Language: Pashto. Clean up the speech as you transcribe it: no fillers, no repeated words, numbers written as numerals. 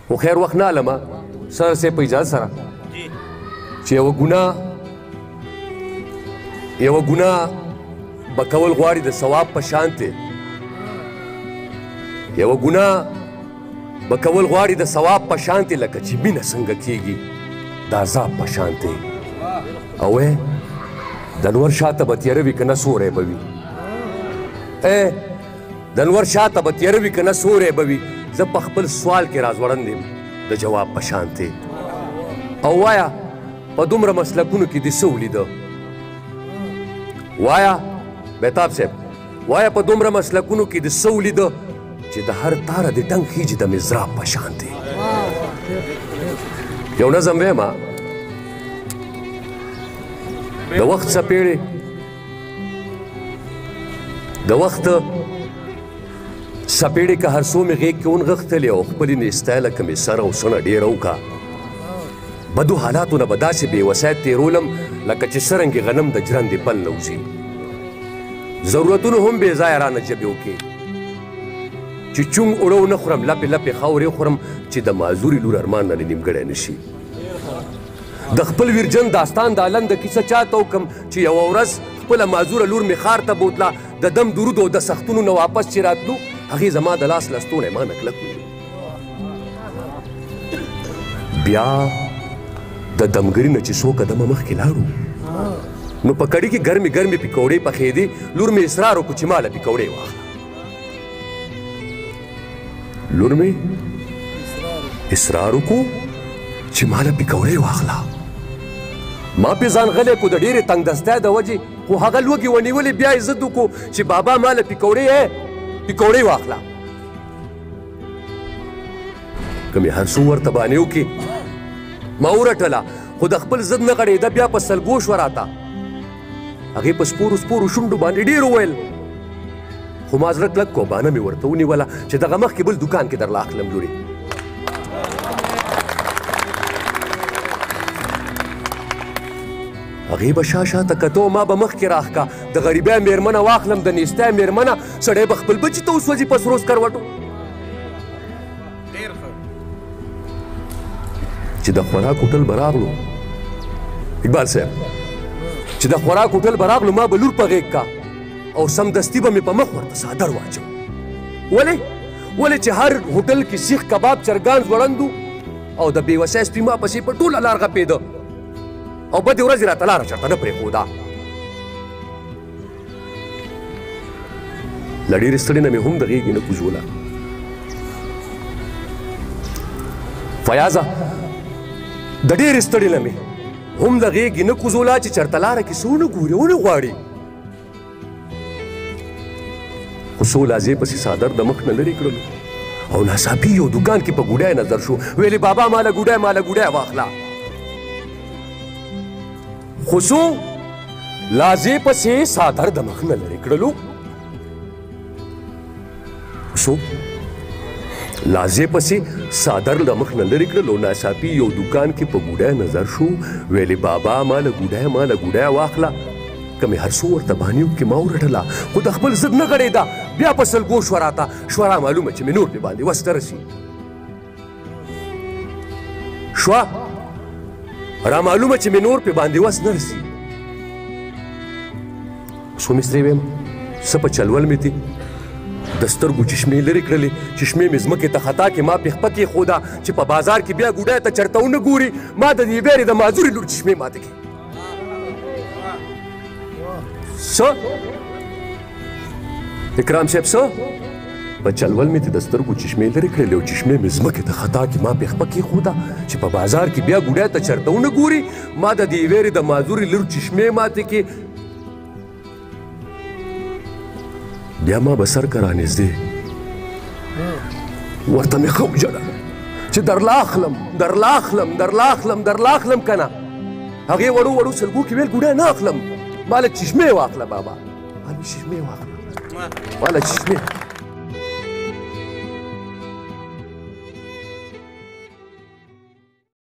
خو خیر وخت نه علمه سر صاحب په اجازه سره چې یوه ګناه به کول غواړي د ثواب په شان دی یوه ګناه به کول غواړي د ثواب په شان دی لکه چې مینه څنګه کیږي د عذاب په شان دی او د انور شاته به تیاره وي که نه سوری به وي د انور شاته به تیاره وي که نه سوری به وي زه په خپل سوال کې راځوړند یم د جواب په شان دی او وایه په دومره مسلکونو کې دې څه ولیده وایه بهتاب صاحب وایه په دومره مسلکونو کې دې څه ولیده چې د هر تاره دې ټنګ خیجي د مضراب په شان دی یو نظم ویمه د وخت څپېړې که هر څو مې غېږ کې ونغښتلې او خپلې نیستی لکه مې سر او سڼه ډېره وکړه بدو حالاتو نه به داسې بې وسایت تېرولم لکه چې څرنګې غنم د جرندې پل نه وځي ضرورتونو هم بې ځایه رانه جبې وکړې چې چونګ اوړه ونه خورم لپې لپې خاورې خورم چې د معذوري لور ارمان نه نیمګړی نه شي د خپل ویرجن داستان د علم د کیسه چاته وکم چې یوه ورځ خپله معذوره لور مې ښار ته بوتله د دم درود او د سختونو نه واپس چې راتلو هغې زما د لاس لستوڼی ما نه کلک ونیو بیا د دمګري نه چې څو قدمه مخکې لاړو نو په کړي کې ګرمې ګرمې پکوړې پخېدې لور مې اصرار وکړو چې ما له پکوړې واخله لور مې اصرار وکړو چې ما له پکوړې واخله ما پې ځان غلی کړو د ډېرې تنګدستۍ د وجې خو هغه لوږې ونیولې بیا یې ضد وکړو چې بابا ما له پکوړې واخله که مې هر څو ورته بانې وکړې ما ورټله خو د خپل ضد نه غړېده بیا په سلګو شوه راته هغې په سپورو شونډو باندې ډېر وویل خو ما زړه کلک کو بانه مې ورته ونیوله چې دغه مخکې بل دوکان کې درله اخلم لورې هغې به شاته کتو ما به مخکې راښکه د غریبۍ مېرمنه واخلم د نیستی مېرمنه سړی به خپل بچي ته وسوځي په سرو سکروټو چې د خوراک هوټل به راغلو اقبال صاحب چې د خوراک هوټل به راغلو ما به لور په غېږ کا او سمدستي به مې په مخ ورته څادر واچو ولې چې هر هوټل کې سیخ کباب چرګان ځوړند او د بې وسی سپي ما پسې په ټوله لار غپېده او بدې ورځې راته لاره چېرته نه پرېښوده له ډېرې ستړې نه مې هم د غېږې نه کوزوله فیاضه د ډېرې ستړې نه مې هم د غېږې نه کوزوله چې چېرته لاره کې څه ونه ګوري ونه غواړي خو څو لازې پسې څادر د مخ نه لرې کړلو او ناڅاپي یو دوکان کې په ګوډی نظر شو ویلې بابا ماله ګوډی واخله خو څو لازې پسې څادر د مخ نه لرې کړلو لازې پسې څادر د مخ نه لرې کړلو ناڅاپي یو دوکان کې په ګوډی نظر شو ویلې بابا ماله ګوډی واخله که مې هر څو ورته بانې وکړې ما ورټله خو د خپل ضد نه غړېده بیا په سلګو شوه راته شوه رامعلومه چې مې نور پې باندې وس ته رسي رامعلومه چې مې نور پې باندې وس نه رسي څو مې سرې ویم څه په چلول مې دي د سترګو چشمې لرې کړلې چشمې مې ځمکې ته خطا کې ما پې خپه کېښوده چې په بازار کې بیا ګوډی ته چېرته ونه ګوري ما د دې ویرې د معذورې لور چشمې ماتې کړې څه اکرام صاحب څه په چلول مې د سترګو چشمې لرې کړلې او چشمې مې ځمکې ته خطا کې ما پې خپه کېښوده چې په بازار کې بیا ګوډی ته چېرته ونه ګوري ما د دې ویرې د معذورې لور چشمې ماتې کړې بیا ما به سر که رانږدې ورته مې ښه وژړل چې درله اخلم که نه هغې وړو سلګو کې ویل ګوډی نه اخلم ما له چشمې واخله بابا ما له چشمې